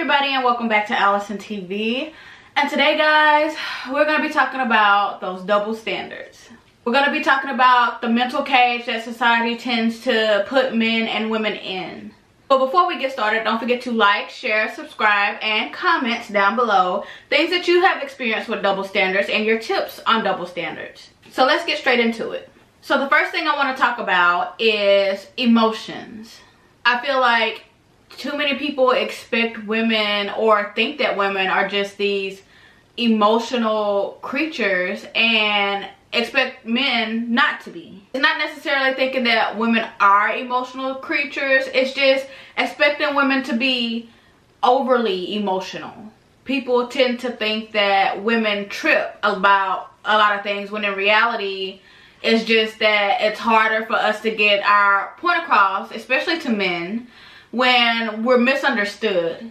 everybody, and welcome back to AllisonTV. And today, guys, we're going to be talking about those double standards. We're going to be talking about the mental cage that society tends to put men and women in. But before we get started, don't forget to like, share, subscribe, and comment down below things that you have experienced with double standards and your tips on double standards. So let's get straight into it. So the first thing I want to talk about is emotions. I feel like too many people expect women or think that women are just these emotional creatures and expect men not to be. It's not necessarily thinking that women are emotional creatures, it's just expecting women to be overly emotional. People tend to think that women trip about a lot of things when in reality it's just that it's harder for us to get our point across, especially to men, when we're misunderstood,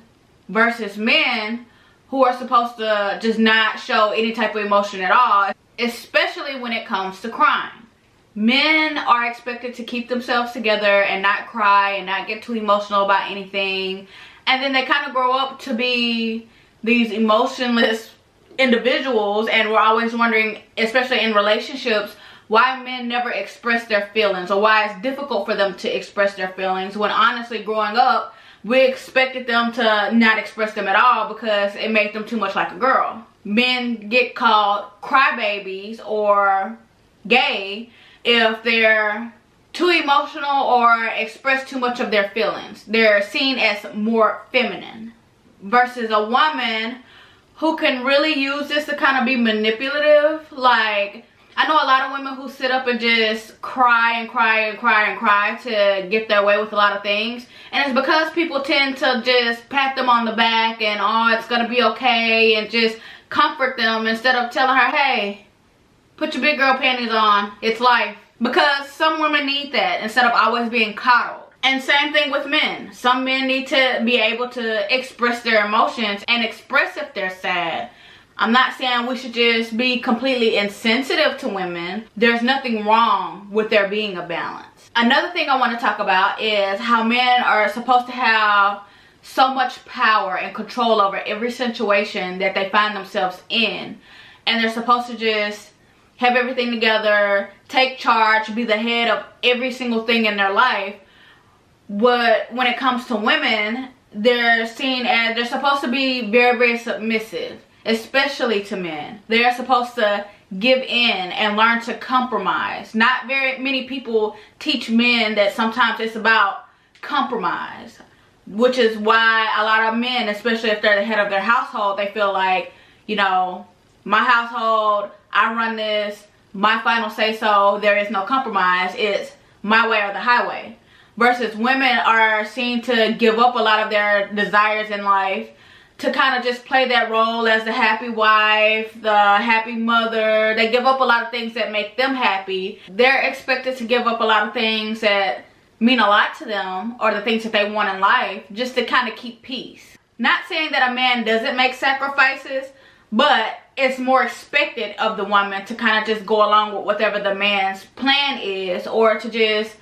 versus men who are supposed to just not show any type of emotion at all, especially when it comes to crime. Men are expected to keep themselves together and not cry and not get too emotional about anything, and then they kind of grow up to be these emotionless individuals, and we're always wondering, especially in relationships, why men never express their feelings, or why it's difficult for them to express their feelings, when honestly growing up we expected them to not express them at all because it made them too much like a girl. Men get called crybabies or gay if they're too emotional or express too much of their feelings. They're seen as more feminine, versus a woman who can really use this to kind of be manipulative. Like, I know a lot of women who sit up and just cry and cry and cry and cry to get their way with a lot of things. And it's because people tend to just pat them on the back and, oh, it's going to be okay, and just comfort them instead of telling her, hey, put your big girl panties on. It's life. Because some women need that instead of always being coddled. And same thing with men. Some men need to be able to express their emotions and express if they're sad. I'm not saying we should just be completely insensitive to women. There's nothing wrong with there being a balance. Another thing I want to talk about is how men are supposed to have so much power and control over every situation that they find themselves in. And they're supposed to just have everything together, take charge, be the head of every single thing in their life. But when it comes to women, they're seen as, they're supposed to be very, very submissive. Especially to men. They're supposed to give in and learn to compromise. Not very many people teach men that sometimes it's about compromise, which is why a lot of men, especially if they're the head of their household, they feel like, you know, my household, I run this, my final say so, there is no compromise, it's my way or the highway. Versus women are seen to give up a lot of their desires in life to kind of just play that role as the happy wife, the happy mother. They give up a lot of things that make them happy. They're expected to give up a lot of things that mean a lot to them, or the things that they want in life, just to kind of keep peace. Not saying that a man doesn't make sacrifices, but it's more expected of the woman to kind of just go along with whatever the man's plan is, or to just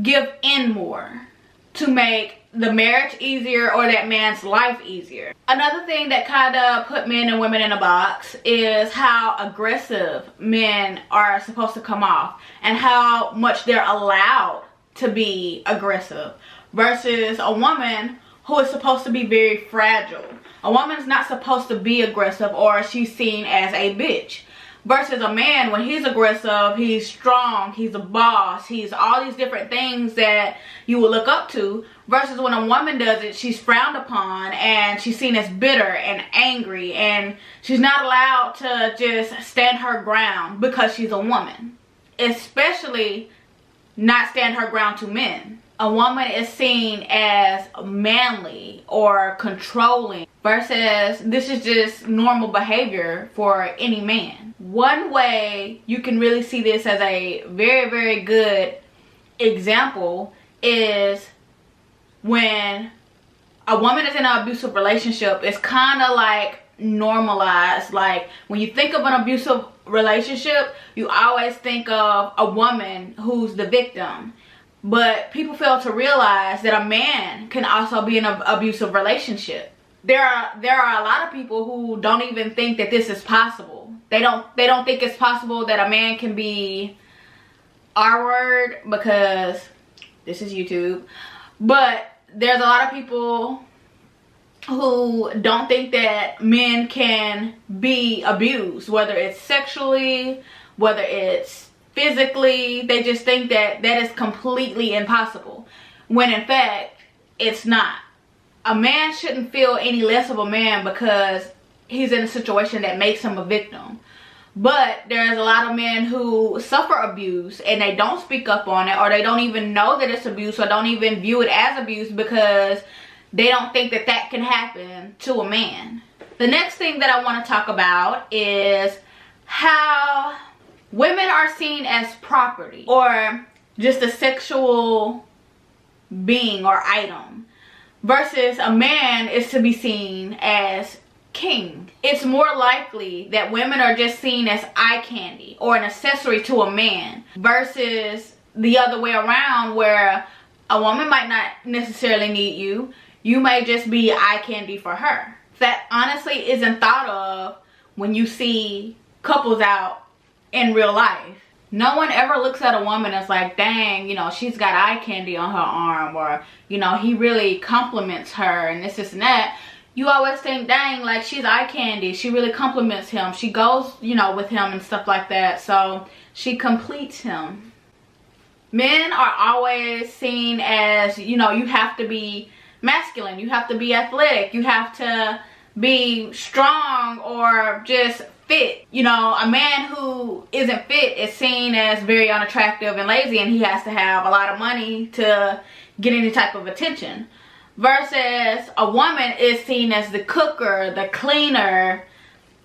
give in more to make the marriage easier or that man's life easier. Another thing that kind of put men and women in a box is how aggressive men are supposed to come off and how much they're allowed to be aggressive, versus a woman who is supposed to be very fragile. A woman's not supposed to be aggressive, or she's seen as a bitch. Versus a man, when he's aggressive, he's strong, he's a boss, he's all these different things that you will look up to. Versus when a woman does it, she's frowned upon and she's seen as bitter and angry, and she's not allowed to just stand her ground because she's a woman. Especially not stand her ground to men. A woman is seen as manly or controlling, versus this is just normal behavior for any man. One way you can really see this as a very, very good example is when a woman is in an abusive relationship. It's kind of like normalized. Like, when you think of an abusive relationship, you always think of a woman who's the victim. But people fail to realize that a man can also be in an abusive relationship. there are a lot of people who don't even think that this is possible. They don't think it's possible that a man can be R-word, because this is YouTube. But there's a lot of people who don't think that men can be abused, whether it's sexually, whether it's physically. They just think that that is completely impossible, when in fact it's not. A man shouldn't feel any less of a man because he's in a situation that makes him a victim. But there's a lot of men who suffer abuse and they don't speak up on it, or they don't even know that it's abuse, or don't even view it as abuse, because they don't think that that can happen to a man. The next thing that I want to talk about is how women are seen as property, or just a sexual being or item, versus a man is to be seen as king. It's more likely that women are just seen as eye candy or an accessory to a man, versus the other way around, where a woman might not necessarily need you. You may just be eye candy for her. That honestly isn't thought of when you see couples out in real life. No one ever looks at a woman as like, dang, you know, she's got eye candy on her arm, or, you know, he really compliments her and this and that. You always think, dang, like, she's eye candy. She really compliments him. She goes, you know, with him and stuff like that. So she completes him. Men are always seen as, you know, you have to be masculine. You have to be athletic. You have to be strong or just fit. You know, a man who isn't fit is seen as very unattractive and lazy, and he has to have a lot of money to get any type of attention. Versus a woman is seen as the cooker, the cleaner.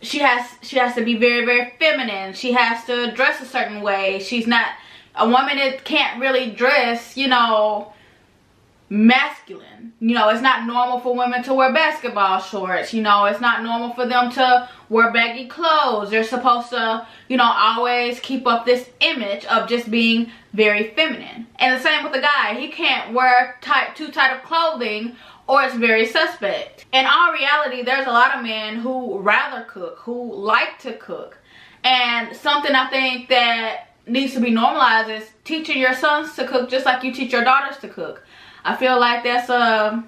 She has to be very, very feminine. She has to dress a certain way. She's not a woman that can't really dress, you know, masculine. You know, it's not normal for women to wear basketball shorts. You know, it's not normal for them to wear baggy clothes. They're supposed to, you know, always keep up this image of just being very feminine. And the same with the guy. He can't wear too tight of clothing, or it's very suspect. In all reality, there's a lot of men who rather cook, who like to cook. And something I think that needs to be normalized is teaching your sons to cook just like you teach your daughters to cook. I feel like that's a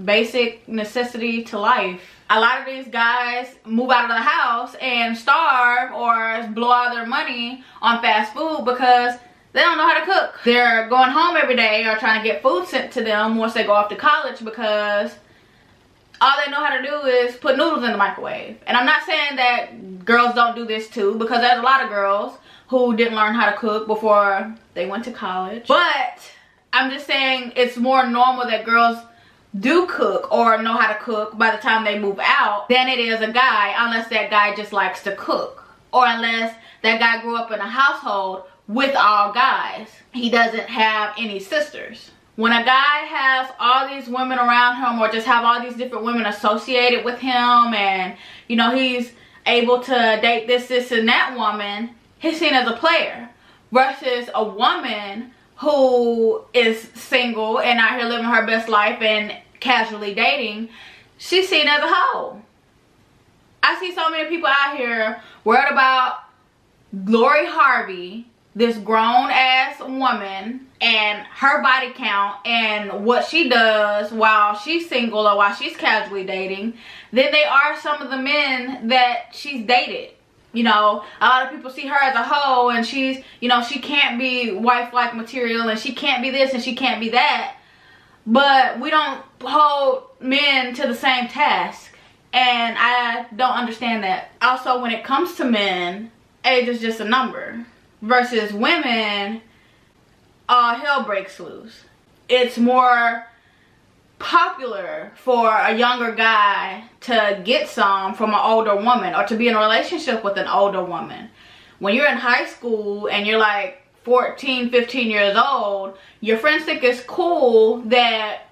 basic necessity to life. A lot of these guys move out of the house and starve or blow all their money on fast food because they don't know how to cook. They're going home every day or trying to get food sent to them once they go off to college, because all they know how to do is put noodles in the microwave. And I'm not saying that girls don't do this too, because there's a lot of girls who didn't learn how to cook before they went to college. But I'm just saying it's more normal that girls do cook or know how to cook by the time they move out than it is a guy, unless that guy just likes to cook, or unless that guy grew up in a household with all guys. He doesn't have any sisters. When a guy has all these women around him, or just have all these different women associated with him, and, you know, he's able to date this and that woman, he's seen as a player. Versus a woman who is single and out here living her best life and casually dating, she's seen as a hoe. I see so many people out here worried about Lori Harvey, this grown ass woman, and her body count and what she does while she's single or while she's casually dating, than they are some of the men that she's dated. You know, a lot of people see her as a hoe, and she's, you know, she can't be wife-like material, and she can't be this and she can't be that. But we don't hold men to the same task, and I don't understand that. Also, when it comes to men, age is just a number. Versus women, all hell breaks loose. It's more popular for a younger guy to get some from an older woman, or to be in a relationship with an older woman. When you're in high school and you're like 14, 15 years old, your friends think it's cool that,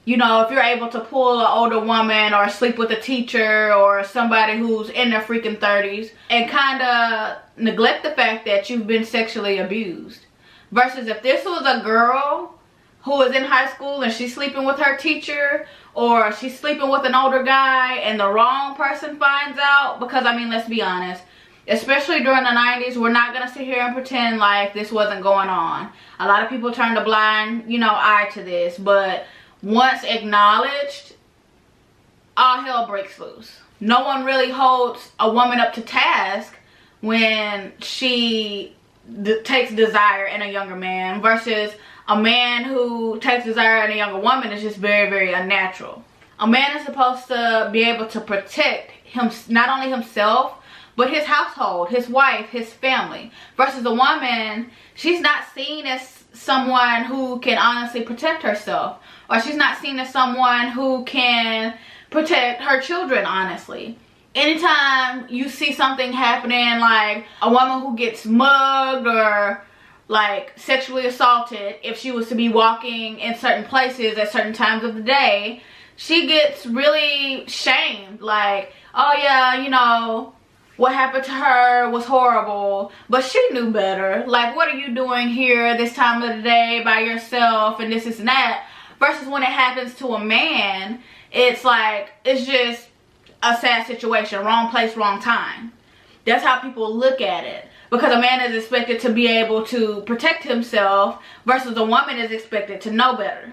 you know, if you're able to pull an older woman or sleep with a teacher or somebody who's in their freaking 30s, and kind of neglect the fact that you've been sexually abused. Versus if this was a girl who is in high school and she's sleeping with her teacher, or she's sleeping with an older guy and the wrong person finds out. Because I mean, let's be honest, especially during the 90s, we're not gonna sit here and pretend like this wasn't going on. A lot of people turned a blind, you know, eye to this, but once acknowledged, all hell breaks loose. No one really holds a woman up to task when she takes desire in a younger man, versus a man who takes desire in a younger woman is just very, very unnatural. A man is supposed to be able to protect him, not only himself, but his household, his wife, his family. Versus a woman, she's not seen as someone who can honestly protect herself, or she's not seen as someone who can protect her children honestly. Anytime you see something happening, like a woman who gets mugged or like sexually assaulted, if she was to be walking in certain places at certain times of the day, she gets really shamed. Like, oh yeah, you know, what happened to her was horrible, but she knew better. Like, what are you doing here this time of the day by yourself and this and that? Versus when it happens to a man, it's like, it's just a sad situation. Wrong place, wrong time. That's how people look at it. Because a man is expected to be able to protect himself, versus a woman is expected to know better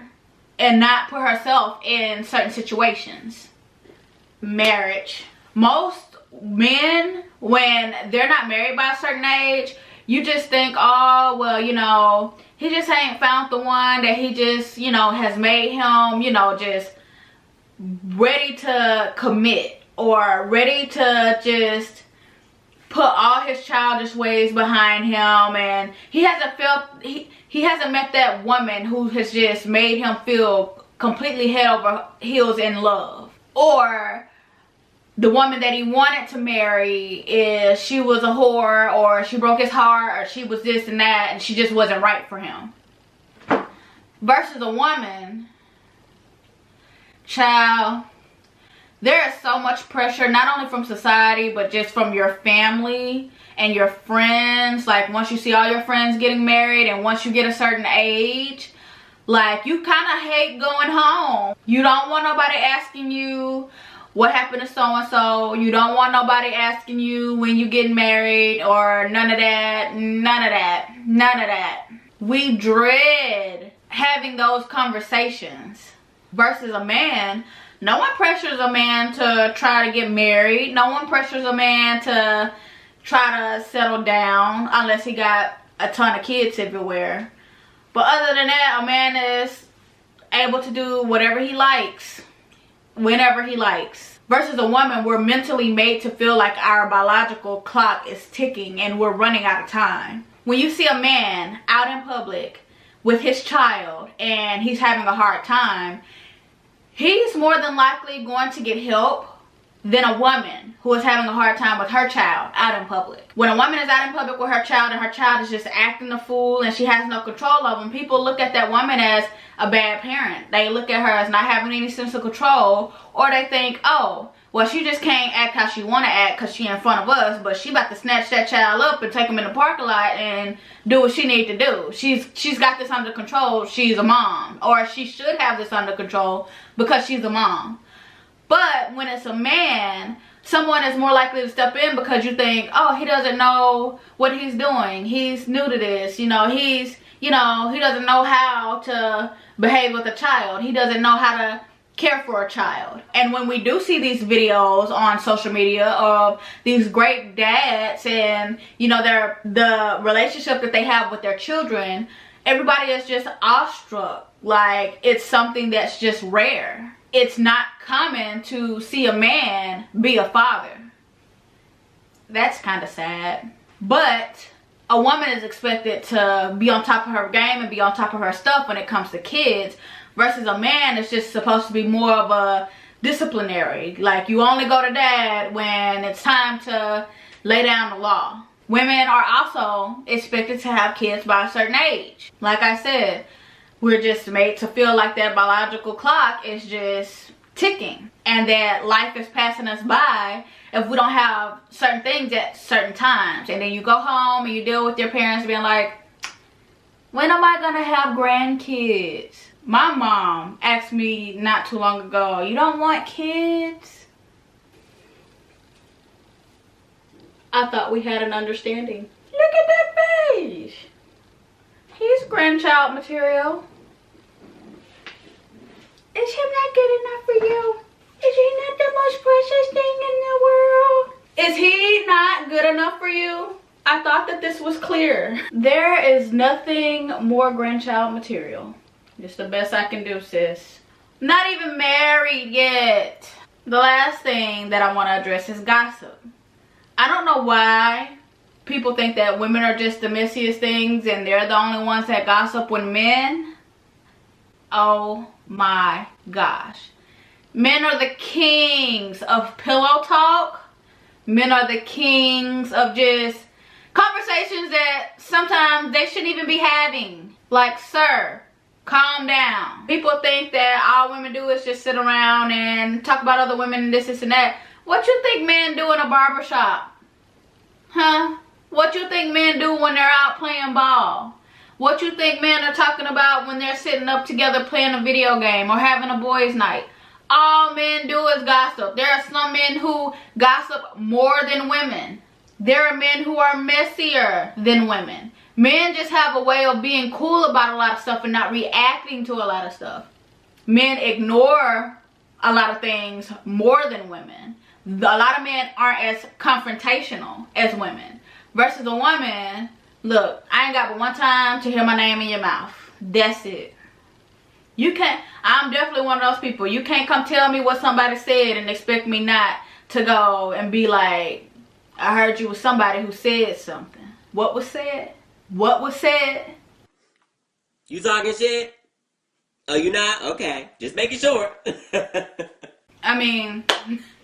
and not put herself in certain situations. Marriage. Most men, when they're not married by a certain age, you just think, oh, well, you know, he just ain't found the one that he just, you know, has made him, you know, just ready to commit, or ready to just put all his childish ways behind him, and he hasn't met that woman who has just made him feel completely head over heels in love. Or the woman that he wanted to marry, is she was a whore, or she broke his heart, or she was this and that, and she just wasn't right for him. Versus a woman, child, there is so much pressure, not only from society, but just from your family and your friends. Like, once you see all your friends getting married, and once you get a certain age, like, you kind of hate going home. You don't want nobody asking you what happened to so-and-so. You don't want nobody asking you when you get married, or none of that, none of that, none of that. We dread having those conversations. Versus a man, no one pressures a man to try to get married. No one pressures a man to try to settle down, unless he got a ton of kids everywhere. But other than that, a man is able to do whatever he likes, whenever he likes. Versus a woman, we're mentally made to feel like our biological clock is ticking and we're running out of time. When you see a man out in public with his child and he's having a hard time, he's more than likely going to get help than a woman who is having a hard time with her child out in public. When a woman is out in public with her child, and her child is just acting a fool and she has no control of them, people look at that woman as a bad parent. They look at her as not having any sense of control, or they think, oh, well, she just can't act how she want to act because she in front of us, but she about to snatch that child up and take him in the parking lot and do what she need to do. She's got this under control. She's a mom, or she should have this under control because she's a mom. But when it's a man, someone is more likely to step in because you think, oh, he doesn't know what he's doing. He's new to this. You know, he doesn't know how to behave with a child. He doesn't know how to care for a child. And when we do see these videos on social media of these great dads and, you know, the relationship that they have with their children, everybody is just awestruck. Like, it's something that's just rare. It's not common to see a man be a father. That's kind of sad. But a woman is expected to be on top of her game and be on top of her stuff when it comes to kids, versus a man is just supposed to be more of a disciplinary. Like, you only go to dad when it's time to lay down the law. Women are also expected to have kids by a certain age. Like I said, we're just made to feel like that biological clock is just ticking, and that life is passing us by if we don't have certain things at certain times. And then you go home and you deal with your parents being like, When am I gonna have grandkids? My mom asked me not too long ago, you don't want kids? I thought we had an understanding. Look at that face. He's grandchild material. Is him not good enough for you? Is he not the most precious thing in the world? Is he not good enough for you? I thought that this was clear. There is nothing more grandchild material. It's the best I can do, sis. Not even married yet. The last thing that I want to address is gossip. I don't know why people think that women are just the messiest things and they're the only ones that gossip when men. Oh my gosh. Men are the kings of pillow talk. Men are the kings of just conversations that sometimes they shouldn't even be having. Like, sir, calm down. People think that all women do is just sit around and talk about other women and this and that. What you think men do in a barbershop? Huh? What you think men do when they're out playing ball? What you think men are talking about when they're sitting up together playing a video game or having a boys' night? All men do is gossip. There are some men who gossip more than women. There are men who are messier than women. Men just have a way of being cool about a lot of stuff and not reacting to a lot of stuff. Men ignore a lot of things more than women. A lot of men aren't as confrontational as women. Versus a woman, look, I ain't got but one time to hear my name in your mouth. That's it. You can't, I'm definitely one of those people. You can't come tell me what somebody said and expect me not to go and be like, I heard you was somebody who said something. What was said? What was said? You talking shit? Oh, you not? Okay. Just making sure. I mean,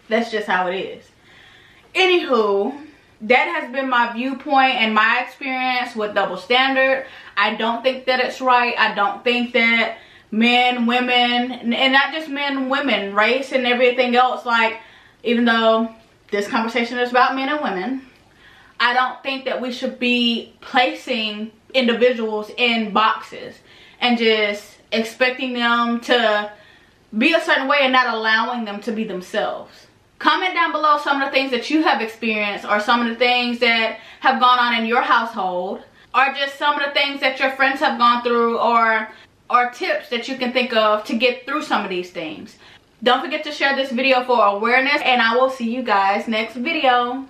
that's just how it is. Anywho, that has been my viewpoint and my experience with double standard. I don't think that it's right. I don't think that men, women, and not just men, women, race and everything else, like, even though this conversation is about men and women, I don't think that we should be placing individuals in boxes and just expecting them to be a certain way and not allowing them to be themselves. Comment down below some of the things that you have experienced, or some of the things that have gone on in your household, or just some of the things that your friends have gone through, or tips that you can think of to get through some of these things. Don't forget to share this video for awareness, and I will see you guys next video.